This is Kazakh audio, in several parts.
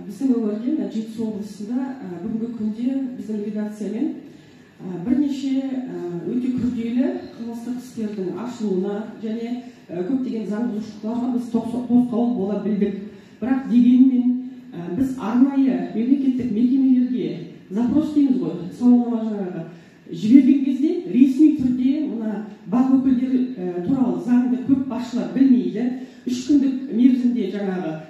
біздің өңірде Жетісу облысында бүгінгі күнде біздің редакциямен бірнеше өте күрделі қылмыстық істердің ашылуына және көптеген заң бұзушылықтарға біз тосқауыл бола білдік. Бірақ дегенмен біз арнайы мемлекеттік мекемелерге запрос дейміз ғой, сауалнама жіберген кезде ресми түрде мына бақ өкілдері туралы заңды көп басшылар білмейді. 3 күндік мерзімде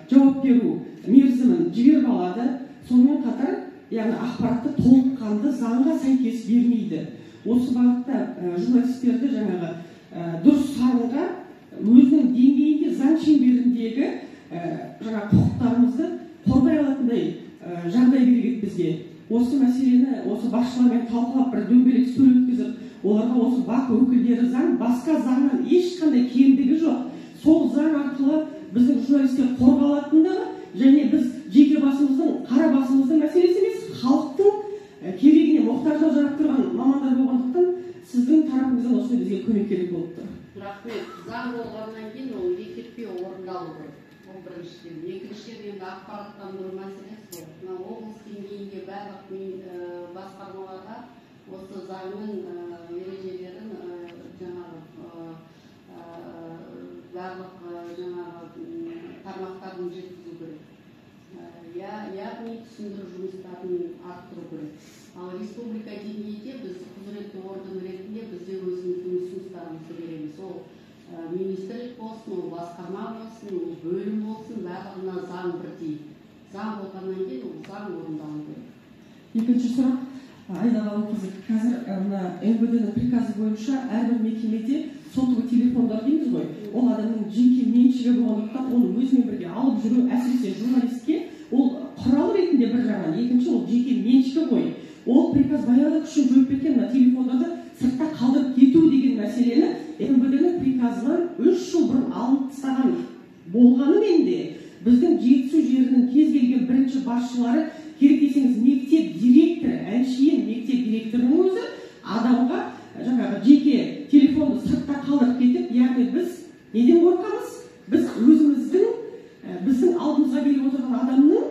жауап беру мерзімін жіберіп алады. Сонымен қатар, яғни ақпаратты толыққанды заңға сәйкес бермейді. Осы бағытта журналистерді дұрыс сарынға өзінің деңгейінде заң шеңберіндегі құқықтарымызды қорғай алатындай жағдай керек бізге. Осы мәселені осы басшылармен талқылап бір дөңгелек үстел өткізіп, оларға осы бақ өкілдері заң басқа заңнан ешқандай кемдігі жоқ. Сол заң арқылы біздің журналистер қорғалатындығы және біз жеке басымыздың, қара басымыздың мәселесі емес, халықтың керегіне мұқтаждау жарап тұрған мамандар болғандықтан сіздің тарапыңыздан осындай бізге көмек керек болып тұр. Рахмет. Заң болғаннан кейін ол лекетпей орындалу керек. Ол біріншіден. Екіншіден енді ақпараттандыру мәселесі. Облыс деңгейінде барлық басқармаларға осы заңның ережелерін барлық тармақтарын жеткізу керек. Яғни түсіндіру жұмыстарын арттыру керек. Ал республика деңгейінде біз құзыретті орган ретінде бізде өзіміздің ұсыныстарымызды береміз. Ол министрлік болсын, ол басқарма болсын, ол бөлім болсын, барлығына заң бірдей. Заң болғаннан кейін ол заң орындалу керек. Екінші сұрақ, Айдала қызы, қазір МВД-ның приказы бойынша әрбір мекемеде сотовый телефондар дейміз ғой, ол адамның жеке меншігі болғандықтан оны өзімен бірге алып жүру, әсіресе журналистке ол құрал ретінде бір жағынан, екінші ол жеке меншігі ғой. Ол приказ баяғыда күшін жойып кеткен телефондарды сыртта қалдырып кету деген мәселені МВД-ның приказынан 3 жыл бұрын алынып тастаған болғанымен де біздің Жетісу жерінің кез келген бірінші басшылары, керек десеңіз мектеп директоры, әншейін мектеп директорының өзі адамға жеке телефонды сыртта қалдырып кетіп, яғни біз неден қорқамыз? Біз өзіміздің, біздің алдымызға келіп отырған адамның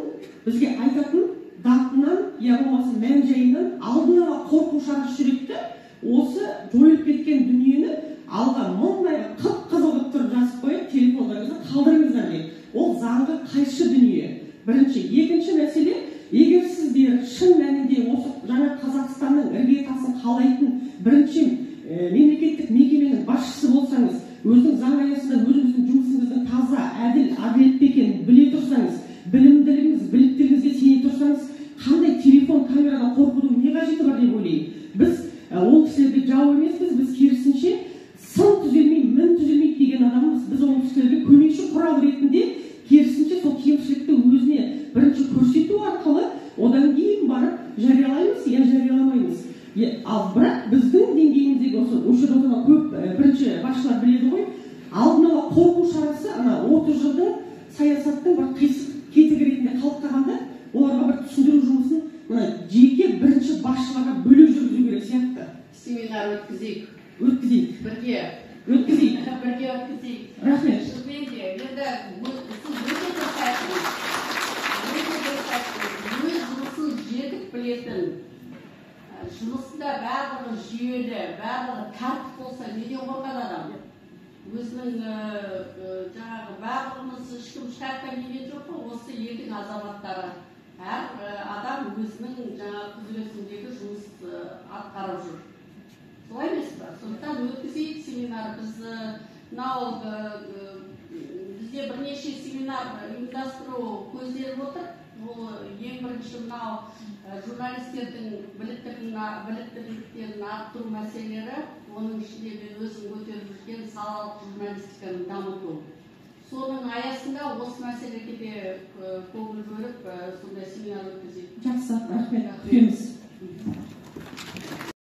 бізге айтатын датынан, я болмасын мән-жайынан алдын ала қорқу шаршы жүректі осы жойылып кеткен дүниені алға мұндай қып-қызыл қылып тұрып жазып қойып, телефондарыңызды қалдырыңыздар дейді. Ол заңға қайшы дүние. Бірінші, екінші мәселе, егер сіздер шын мәнінде осы жаңа Қазақстанның іргетасын қалайтын бірінші мемлекеттік мекеменің басшысы болсаңыз, өзінің заң аясында өзіңіздің жұмысыңыздың таза, әділ, әділетті екенін біле тұрсаңыз, білімділігіңіз, біліктілігіңізге сене тұрсаңыз, қандай телефон камерадан қорқудың не қажеті бар деп ойлаймын. Біз ол кісілерге жау емеспіз, біз керісінше сын түзелмей, мін түзелмейді деген адамымыз. Біз ол кісілерге көмекші құрал ретінде керісінше сол кемшілікті өзіне бірінші көрсету арқылы одан кейін барып жариялаймыз, я жарияламаймыз. Ал бірақ біздің деңгейіміздегі осы отырған көп бірінші басшылар біледі ғой, алдын ала қорқу шарасы 30 жылдың саясаттың бір қисық кетігі ретінде қалып қалғанда, оларға бір түсіндіру жұмысын жеке бірінші басшыларға бөлек жүргізу керек сияқты. Семинар өткізейік. Бірге өткізейік. Рахмет. Шынымен де, енді сіз өте дұрыс өз жұмысын жетік білетін, жұмысында барлығы жүйелі, барлығы тәртіп болса, неден қорқады адам? Өзінің барлығымыз ешкім штатқа келген жоқ па, осы елдің азаматтары. Әр адам өзінің құзыретіндегі жұмыс атқарып жүр. Солай емес па? Сондықтан өткізейік семинар. Бізде бірнеше семинар ұйымдастыру көзделіп отыр. Ол ең бірінші журналистердің біліктіліктерін арттыру мәселелері, оның ішінде мен өзім көтеріп жүрген салалық журналистиканы дамыту. Соның аясында осы мәселеге де көңіл бөліп, сондай семинар өткізейік. Жақсы, рахмет.